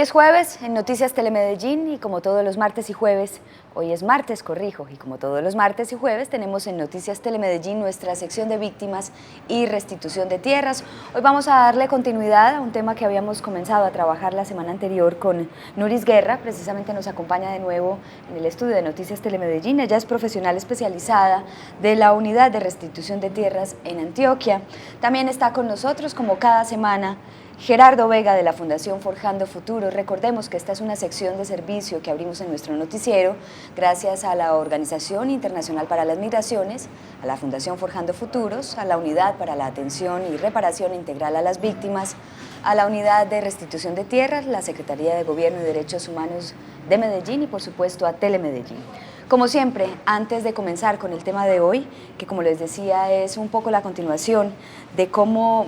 Hoy es jueves en Noticias Telemedellín y como todos los martes y jueves, hoy es martes, corrijo, y como todos los martes y jueves tenemos en Noticias Telemedellín nuestra sección de víctimas y restitución de tierras. Hoy vamos a darle continuidad a un tema que habíamos comenzado a trabajar la semana anterior con Nuris Guerra, precisamente nos acompaña de nuevo en el estudio de Noticias Telemedellín. Ella es profesional especializada de la Unidad de Restitución de Tierras en Antioquia. También está con nosotros, como cada semana, Gerardo Vega de la Fundación Forjando Futuro. Recordemos que esta es una sección de servicio que abrimos en nuestro noticiero gracias a la Organización Internacional para las Migraciones, a la Fundación Forjando Futuros, a la Unidad para la Atención y Reparación Integral a las Víctimas, a la Unidad de Restitución de Tierras, la Secretaría de Gobierno y Derechos Humanos de Medellín y por supuesto a Telemedellín. Como siempre, antes de comenzar con el tema de hoy, que como les decía es un poco la continuación de cómo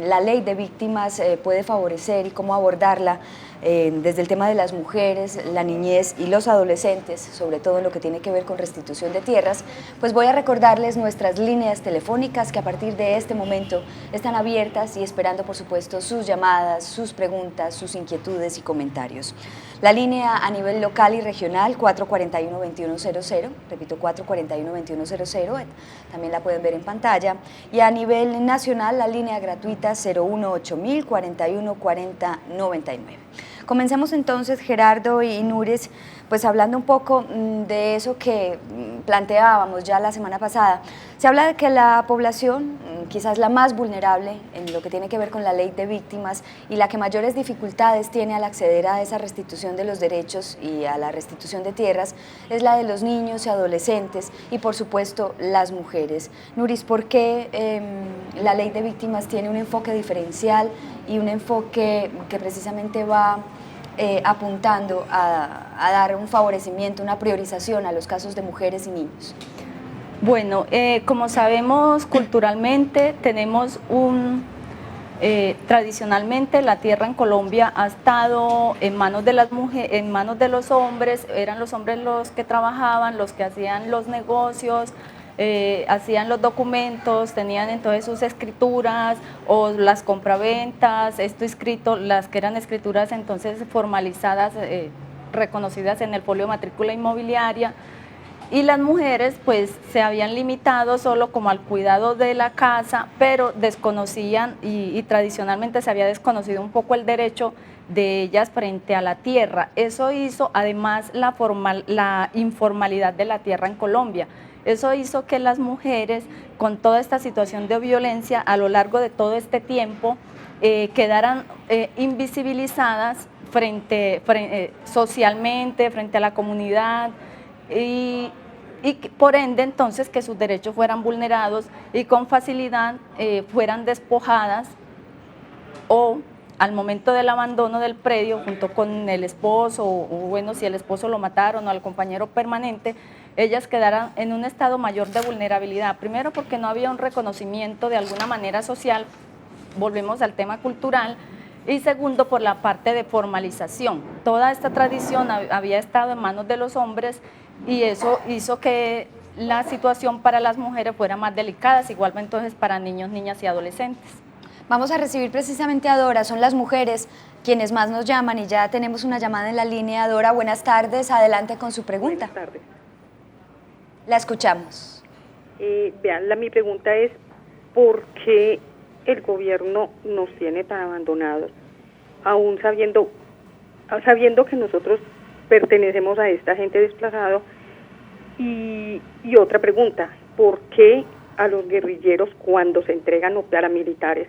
la ley de víctimas puede favorecer y cómo abordarla desde el tema de las mujeres, la niñez y los adolescentes, sobre todo en lo que tiene que ver con restitución de tierras, pues voy a recordarles nuestras líneas telefónicas que a partir de este momento están abiertas y esperando por supuesto sus llamadas, sus preguntas, sus inquietudes y comentarios. La línea a nivel local y regional 441-2100, repito 441-2100, también la pueden ver en pantalla, y a nivel nacional la línea gratuita 018.000 41 40 99. Comencemos entonces, Gerardo y Nuris, pues hablando un poco de eso que planteábamos ya la semana pasada. Se habla de que la población, quizás la más vulnerable en lo que tiene que ver con la ley de víctimas y la que mayores dificultades tiene al acceder a esa restitución de los derechos y a la restitución de tierras, es la de los niños y adolescentes y por supuesto las mujeres. Nuris, ¿por qué la ley de víctimas tiene un enfoque diferencial y un enfoque que precisamente va apuntando a dar un favorecimiento, una priorización a los casos de mujeres y niños? Bueno, como sabemos culturalmente tenemos tradicionalmente la tierra en Colombia ha estado en manos de las mujeres, en manos de los hombres, eran los hombres los que trabajaban, los que hacían los negocios, hacían los documentos, tenían entonces sus escrituras o las compraventas, esto escrito, las que eran escrituras entonces formalizadas, reconocidas en el folio de matrícula inmobiliaria, y las mujeres pues se habían limitado solo como al cuidado de la casa, pero desconocían y tradicionalmente se había desconocido un poco el derecho de ellas frente a la tierra. Eso hizo además la informalidad de la tierra en Colombia. Eso hizo que las mujeres, con toda esta situación de violencia a lo largo de todo este tiempo, quedaran invisibilizadas socialmente, frente a la comunidad, y por ende entonces que sus derechos fueran vulnerados y con facilidad fueran despojadas o al momento del abandono del predio junto con el esposo o bueno, si el esposo lo mataron o al compañero permanente, ellas quedaran en un estado mayor de vulnerabilidad, primero porque no había un reconocimiento de alguna manera social, volvemos al tema cultural, y segundo por la parte de formalización. Toda esta tradición había estado en manos de los hombres y eso hizo que la situación para las mujeres fuera más delicada, igualmente entonces para niños, niñas y adolescentes. Vamos a recibir precisamente a Dora, son las mujeres quienes más nos llaman y ya tenemos una llamada en la línea. Dora, buenas tardes, adelante con su pregunta. Buenas tardes. La escuchamos. Mi pregunta es, ¿por qué el gobierno nos tiene tan abandonados, aún sabiendo que nosotros pertenecemos a esta gente desplazada? Y otra pregunta, ¿por qué a los guerrilleros cuando se entregan los paramilitares,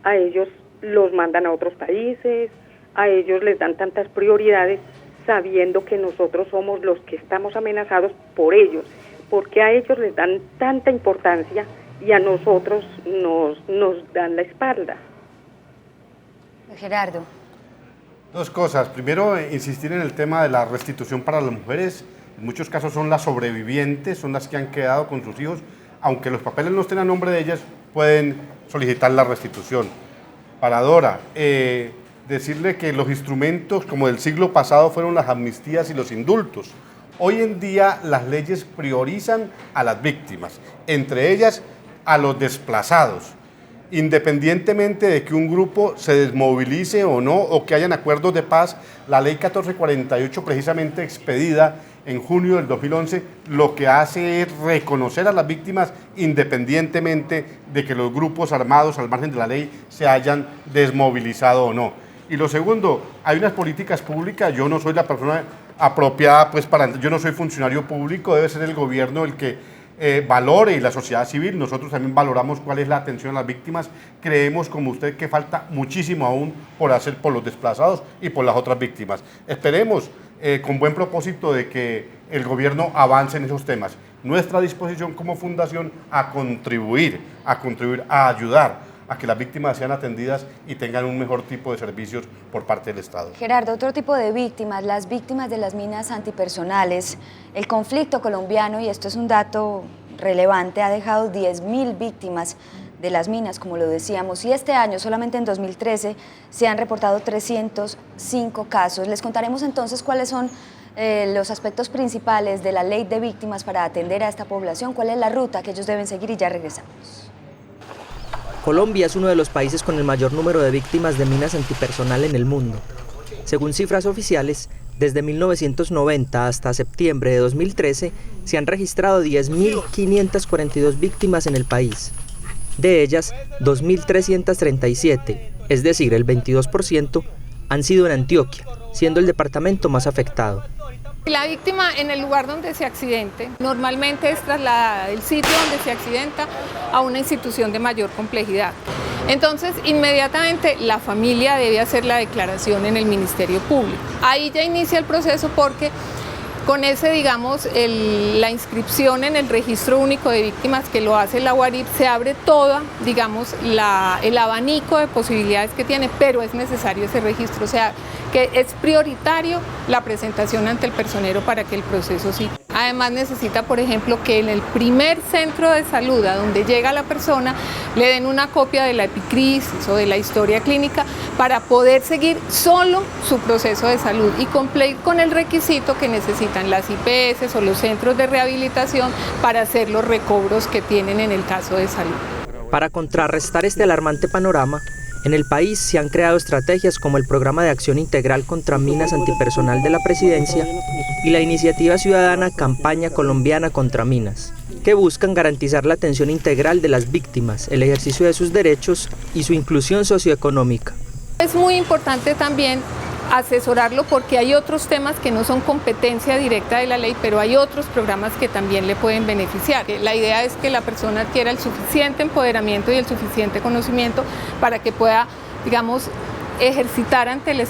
a ellos los mandan a otros países, a ellos les dan tantas prioridades sabiendo que nosotros somos los que estamos amenazados por ellos? ¿Por qué a ellos les dan tanta importancia y a nosotros nos dan la espalda? Gerardo. Dos cosas. Primero, insistir en el tema de la restitución para las mujeres. En muchos casos son las sobrevivientes, son las que han quedado con sus hijos. Aunque los papeles no estén a nombre de ellas, pueden solicitar la restitución. Para Dora, decirle que los instrumentos como del siglo pasado fueron las amnistías y los indultos. Hoy en día las leyes priorizan a las víctimas, entre ellas a los desplazados. Independientemente de que un grupo se desmovilice o no, o que hayan acuerdos de paz, la ley 1448, precisamente expedida en junio del 2011, lo que hace es reconocer a las víctimas independientemente de que los grupos armados al margen de la ley se hayan desmovilizado o no. Y lo segundo, hay unas políticas públicas, yo no soy la persona apropiada, pues yo no soy funcionario público, debe ser el gobierno el que valore, y la sociedad civil. Nosotros también valoramos cuál es la atención a las víctimas. Creemos, como usted, que falta muchísimo aún por hacer por los desplazados y por las otras víctimas. Esperemos con buen propósito de que el gobierno avance en esos temas. Nuestra disposición como fundación a contribuir, a ayudar a que las víctimas sean atendidas y tengan un mejor tipo de servicios por parte del Estado. Gerardo, otro tipo de víctimas, las víctimas de las minas antipersonales. El conflicto colombiano, y esto es un dato relevante, ha dejado 10.000 víctimas de las minas, como lo decíamos, y este año, solamente en 2013, se han reportado 305 casos. Les contaremos entonces cuáles son los aspectos principales de la ley de víctimas para atender a esta población, cuál es la ruta que ellos deben seguir, y ya regresamos. Colombia es uno de los países con el mayor número de víctimas de minas antipersonal en el mundo. Según cifras oficiales, desde 1990 hasta septiembre de 2013 se han registrado 10.542 víctimas en el país. De ellas, 2.337, es decir, el 22%, han sido en Antioquia, siendo el departamento más afectado. La víctima en el lugar donde se accidente normalmente es trasladada del sitio donde se accidenta a una institución de mayor complejidad. Entonces, inmediatamente la familia debe hacer la declaración en el Ministerio Público. Ahí ya inicia el proceso porque con ese, digamos, la inscripción en el Registro Único de Víctimas que lo hace la UARIP, se abre toda, digamos, el abanico de posibilidades que tiene, pero es necesario ese registro, o sea, que es prioritario la presentación ante el personero para que el proceso siga. Además necesita, por ejemplo, que en el primer centro de salud a donde llega la persona le den una copia de la epicrisis o de la historia clínica para poder seguir solo su proceso de salud y cumplir con el requisito que necesitan las IPS o los centros de rehabilitación para hacer los recobros que tienen en el caso de salud. Para contrarrestar este alarmante panorama, en el país se han creado estrategias como el Programa de Acción Integral contra Minas Antipersonal de la Presidencia y la iniciativa ciudadana Campaña Colombiana contra Minas, que buscan garantizar la atención integral de las víctimas, el ejercicio de sus derechos y su inclusión socioeconómica. Es muy importante también asesorarlo porque hay otros temas que no son competencia directa de la ley, pero hay otros programas que también le pueden beneficiar. La idea es que la persona adquiera el suficiente empoderamiento y el suficiente conocimiento para que pueda, digamos, ejercitar ante el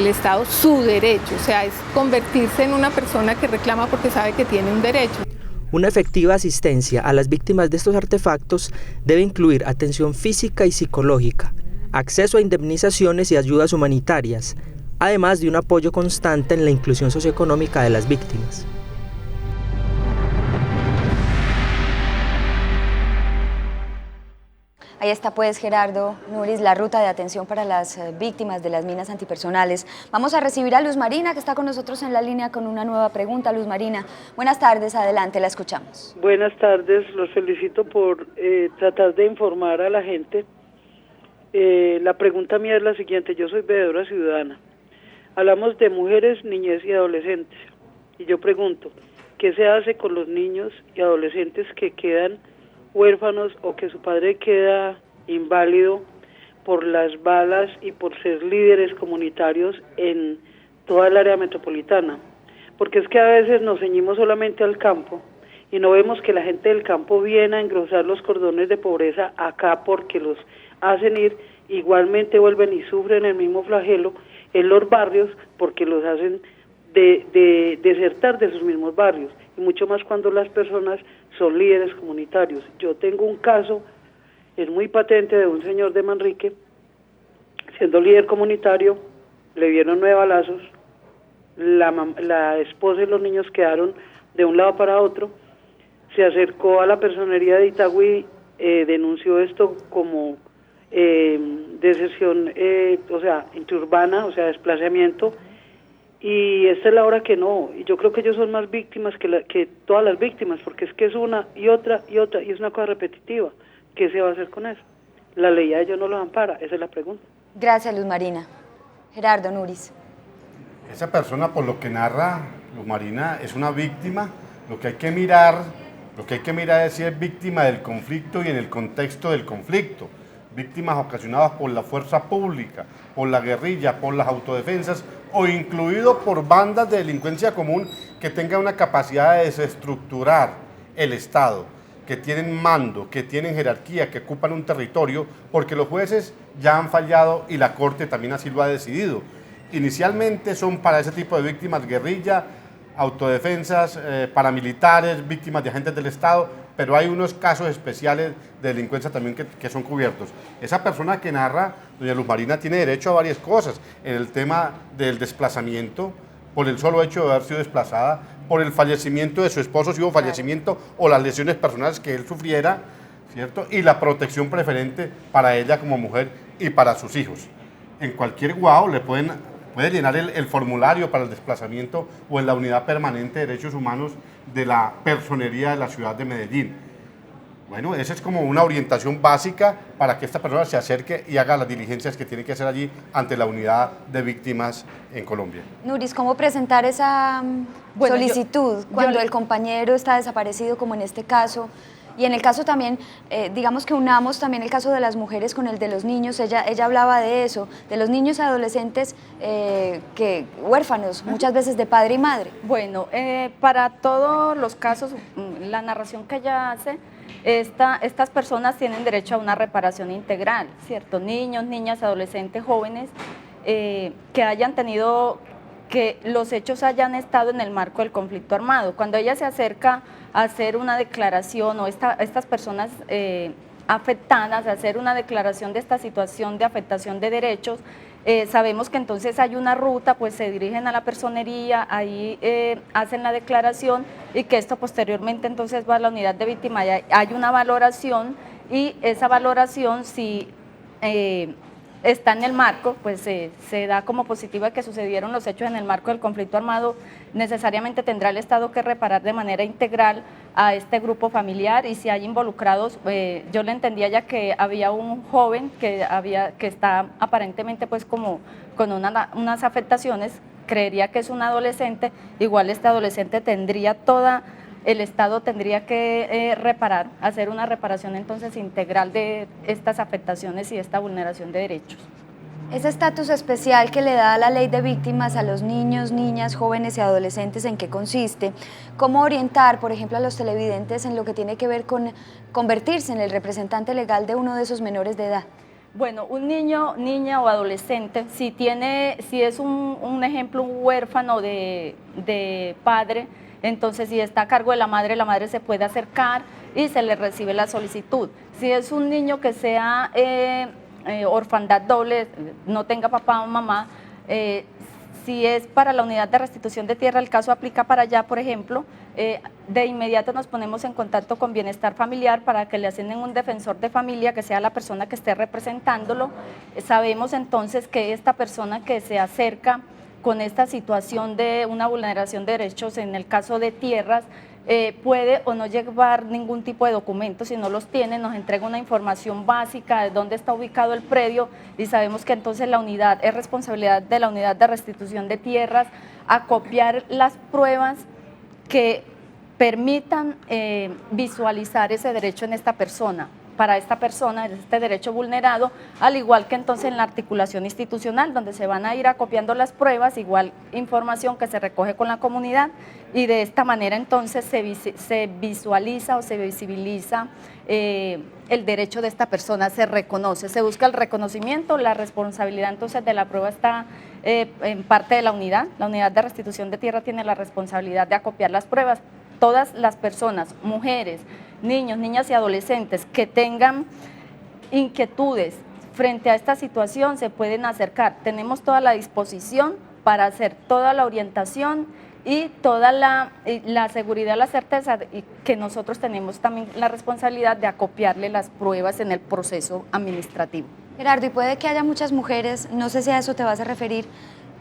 Estado su derecho, o sea, es convertirse en una persona que reclama porque sabe que tiene un derecho. Una efectiva asistencia a las víctimas de estos artefactos debe incluir atención física y psicológica, acceso a indemnizaciones y ayudas humanitarias, además de un apoyo constante en la inclusión socioeconómica de las víctimas. Ahí está pues, Gerardo Nuris, la ruta de atención para las víctimas de las minas antipersonales. Vamos a recibir a Luz Marina, que está con nosotros en la línea con una nueva pregunta. Luz Marina, buenas tardes, adelante, la escuchamos. Buenas tardes, los felicito por tratar de informar a la gente. La pregunta mía es la siguiente: yo soy veedora ciudadana. Hablamos de mujeres, niñez y adolescentes. Y yo pregunto, ¿qué se hace con los niños y adolescentes que quedan huérfanos o que su padre queda inválido por las balas y por ser líderes comunitarios en toda el área metropolitana? Porque es que a veces nos ceñimos solamente al campo y no vemos que la gente del campo viene a engrosar los cordones de pobreza acá porque los hacen ir, igualmente vuelven y sufren el mismo flagelo en los barrios porque los hacen desertar de sus mismos barrios, y mucho más cuando las personas son líderes comunitarios. Yo tengo un caso, es muy patente, de un señor de Manrique, siendo líder comunitario, le dieron 9 balazos, la esposa y los niños quedaron de un lado para otro, se acercó a la personería de Itagüí, denunció esto como deserción, o sea, interurbana, o sea, desplazamiento, y esta es la hora que no, y yo creo que ellos son más víctimas que todas las víctimas, porque es que es una y otra, y es una cosa repetitiva. ¿Qué se va a hacer con eso? la ley a ellos no los ampara, esa es la pregunta. Gracias, Luz Marina. Gerardo Nuris. Esa persona, por lo que narra Luz Marina, es una víctima. Lo que hay que mirar es si es víctima del conflicto y en el contexto del conflicto. Víctimas ocasionadas por la fuerza pública, por la guerrilla, por las autodefensas o incluido por bandas de delincuencia común que tengan una capacidad de desestructurar el Estado, que tienen mando, que tienen jerarquía, que ocupan un territorio, porque los jueces ya han fallado y la Corte también así lo ha decidido. Inicialmente son para ese tipo de víctimas guerrilla, autodefensas, paramilitares, víctimas de agentes del Estado, pero hay unos casos especiales de delincuencia también que son cubiertos. Esa persona que narra, doña Luz Marina, tiene derecho a varias cosas, en el tema del desplazamiento, por el solo hecho de haber sido desplazada, por el fallecimiento de su esposo, si hubo fallecimiento, o las lesiones personales que él sufriera, ¿cierto? Y la protección preferente para ella como mujer y para sus hijos. En cualquier guau puede llenar el formulario para el desplazamiento o en la unidad permanente de derechos humanos de la personería de la ciudad de Medellín. Bueno, esa es como una orientación básica para que esta persona se acerque y haga las diligencias que tiene que hacer allí ante la unidad de víctimas en Colombia. Nuris, ¿cómo presentar esa solicitud cuando el compañero está desaparecido, como en este caso? Y en el caso también, digamos que unamos también el caso de las mujeres con el de los niños. Ella hablaba de eso, de los niños y adolescentes huérfanos, muchas veces de padre y madre. Bueno, para todos los casos, la narración que ella hace, estas personas tienen derecho a una reparación integral, ¿cierto? Niños, niñas, adolescentes, jóvenes que hayan tenido, que los hechos hayan estado en el marco del conflicto armado. Cuando ella se acerca a hacer una declaración o estas personas afectadas a hacer una declaración de esta situación de afectación de derechos, sabemos que entonces hay una ruta, pues se dirigen a la personería, ahí hacen la declaración y que esto posteriormente entonces va a la unidad de víctima, hay una valoración y esa valoración si está en el marco, pues se da como positiva que sucedieron los hechos en el marco del conflicto armado, necesariamente tendrá el Estado que reparar de manera integral a este grupo familiar y si hay involucrados, yo le entendía ya que había un joven que está aparentemente pues como con unas afectaciones, creería que es un adolescente, igual este adolescente tendría el Estado tendría que reparar, hacer una reparación entonces integral de estas afectaciones y esta vulneración de derechos. Ese estatus especial que le da la ley de víctimas a los niños, niñas, jóvenes y adolescentes, ¿en qué consiste? ¿Cómo orientar, por ejemplo, a los televidentes en lo que tiene que ver con convertirse en el representante legal de uno de esos menores de edad? Bueno, un niño, niña o adolescente, si es un ejemplo, un huérfano de padre, entonces si está a cargo de la madre se puede acercar y se le recibe la solicitud. Si es un niño que sea orfandad doble, no tenga papá o mamá, si es para la unidad de restitución de tierra, el caso aplica para allá, por ejemplo, de inmediato nos ponemos en contacto con Bienestar Familiar para que le asignen un defensor de familia que sea la persona que esté representándolo. Sabemos entonces que esta persona que se acerca con esta situación de una vulneración de derechos en el caso de tierras, puede o no llevar ningún tipo de documento, si no los tiene, nos entrega una información básica de dónde está ubicado el predio y sabemos que entonces la unidad es responsabilidad de la unidad de restitución de tierras acopiar las pruebas que permitan visualizar ese derecho en esta persona. Para esta persona, este derecho vulnerado, al igual que entonces en la articulación institucional, donde se van a ir acopiando las pruebas, igual información que se recoge con la comunidad y de esta manera entonces se visualiza o se visibiliza el derecho de esta persona, se reconoce, se busca el reconocimiento, la responsabilidad entonces de la prueba está en parte de la unidad de restitución de tierra tiene la responsabilidad de acopiar las pruebas. Todas las personas, mujeres, niños, niñas y adolescentes que tengan inquietudes frente a esta situación se pueden acercar. Tenemos toda la disposición para hacer toda la orientación y toda la seguridad, la certeza y que nosotros tenemos también la responsabilidad de acopiarle las pruebas en el proceso administrativo. Gerardo, y puede que haya muchas mujeres, no sé si a eso te vas a referir,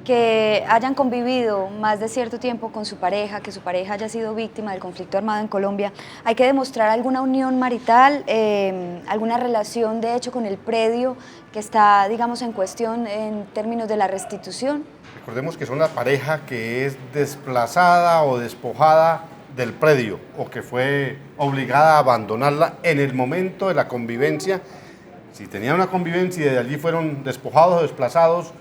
que hayan convivido más de cierto tiempo con su pareja, que su pareja haya sido víctima del conflicto armado en Colombia, hay que demostrar alguna unión marital, alguna relación de hecho con el predio que está, digamos, en cuestión en términos de la restitución. Recordemos que son la pareja que es desplazada o despojada del predio o que fue obligada a abandonarla en el momento de la convivencia. Si tenían una convivencia y de allí fueron despojados o desplazados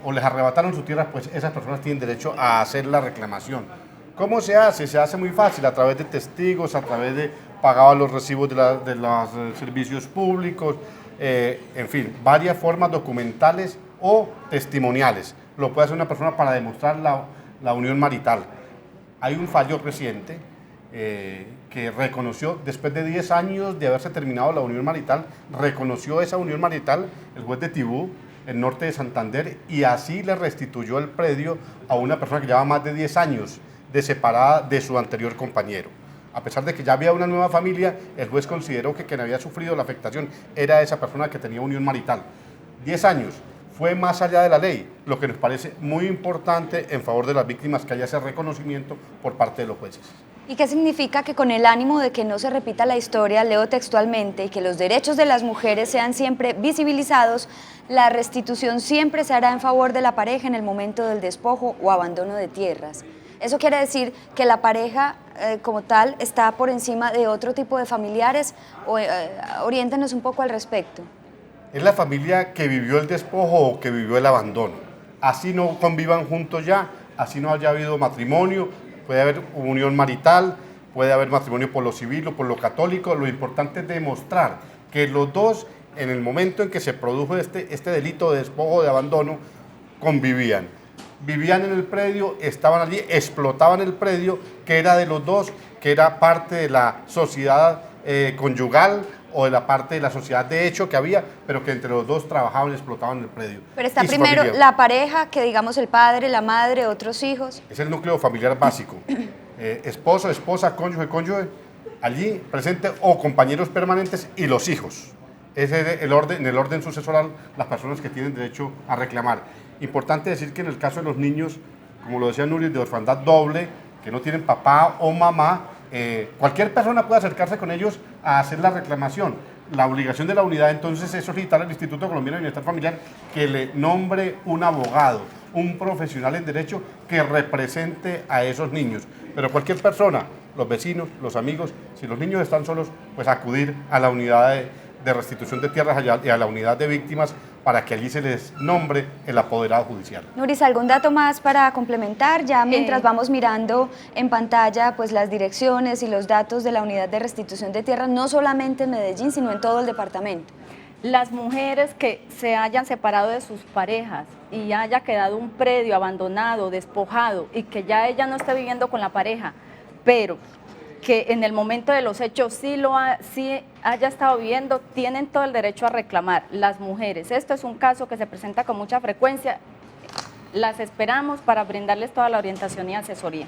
o les arrebataron su tierra, pues esas personas tienen derecho a hacer la reclamación. ¿Cómo se hace? Se hace muy fácil, a través de testigos, a través de pagar los recibos de los servicios públicos, en fin, varias formas documentales o testimoniales. Lo puede hacer una persona para demostrar la unión marital. Hay un fallo reciente que reconoció, después de 10 años de haberse terminado la unión marital, reconoció esa unión marital el juez de Tibú, el norte de Santander, y así le restituyó el predio a una persona que llevaba más de 10 años de separada de su anterior compañero. A pesar de que ya había una nueva familia, el juez consideró que quien había sufrido la afectación era esa persona que tenía unión marital. 10 años, fue más allá de la ley, lo que nos parece muy importante en favor de las víctimas, que haya ese reconocimiento por parte de los jueces. ¿Y qué significa que con el ánimo de que no se repita la historia, leo textualmente, y que los derechos de las mujeres sean siempre visibilizados, la restitución siempre se hará en favor de la pareja en el momento del despojo o abandono de tierras? ¿Eso quiere decir que la pareja como tal está por encima de otro tipo de familiares? Oriéntenos un poco al respecto. Es la familia que vivió el despojo o que vivió el abandono. Así no convivan juntos ya, así no haya habido matrimonio, puede haber unión marital, puede haber matrimonio por lo civil o por lo católico. Lo importante es demostrar que los dos, en el momento en que se produjo este delito de despojo, de abandono, convivían. Vivían en el predio, estaban allí, explotaban el predio, que era de los dos, que era parte de la sociedad conyugal o de la parte de la sociedad de hecho que había, pero que entre los dos trabajaban y explotaban el predio. Pero está primero la pareja, que digamos el padre, la madre, otros hijos. Es el núcleo familiar básico. Esposo, esposa, cónyuge, cónyuge, allí presente, o compañeros permanentes, y los hijos. Ese es en el orden sucesoral, las personas que tienen derecho a reclamar. Importante decir que en el caso de los niños, como lo decía Nuris, de orfandad doble, que no tienen papá o mamá, cualquier persona puede acercarse con ellos a hacer la reclamación. La obligación de la unidad entonces es solicitar al Instituto Colombiano de Bienestar Familiar que le nombre un abogado, un profesional en derecho que represente a esos niños. Pero cualquier persona, los vecinos, los amigos, si los niños están solos, pues acudir a la unidad de restitución de tierras y a la unidad de víctimas para que allí se les nombre el apoderado judicial. Nuris, ¿algún dato más para complementar? Ya mientras vamos mirando en pantalla pues las direcciones y los datos de la unidad de restitución de tierras, no solamente en Medellín, sino en todo el departamento. Las mujeres que se hayan separado de sus parejas y haya quedado un predio abandonado, despojado, y que ya ella no esté viviendo con la pareja, pero que en el momento de los hechos sí haya estado viviendo, tienen todo el derecho a reclamar. Las mujeres, esto es un caso que se presenta con mucha frecuencia, las esperamos para brindarles toda la orientación y asesoría.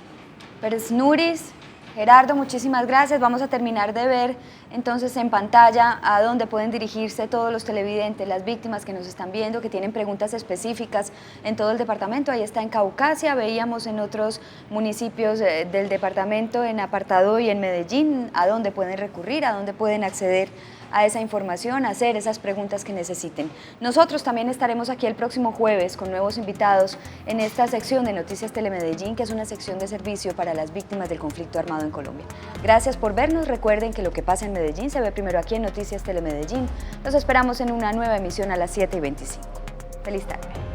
Pues Nuris, Gerardo, muchísimas gracias. Vamos a terminar de ver entonces en pantalla a dónde pueden dirigirse todos los televidentes, las víctimas que nos están viendo, que tienen preguntas específicas en todo el departamento. Ahí está en Caucasia, veíamos en otros municipios del departamento, en Apartado y en Medellín, a dónde pueden recurrir, a dónde pueden acceder a esa información, a hacer esas preguntas que necesiten. Nosotros también estaremos aquí el próximo jueves con nuevos invitados en esta sección de Noticias Telemedellín, que es una sección de servicio para las víctimas del conflicto armado en Colombia. Gracias por vernos. Recuerden que lo que pasa en Medellín se ve primero aquí en Noticias Telemedellín. Los esperamos en una nueva emisión a las 7:25. Feliz tarde.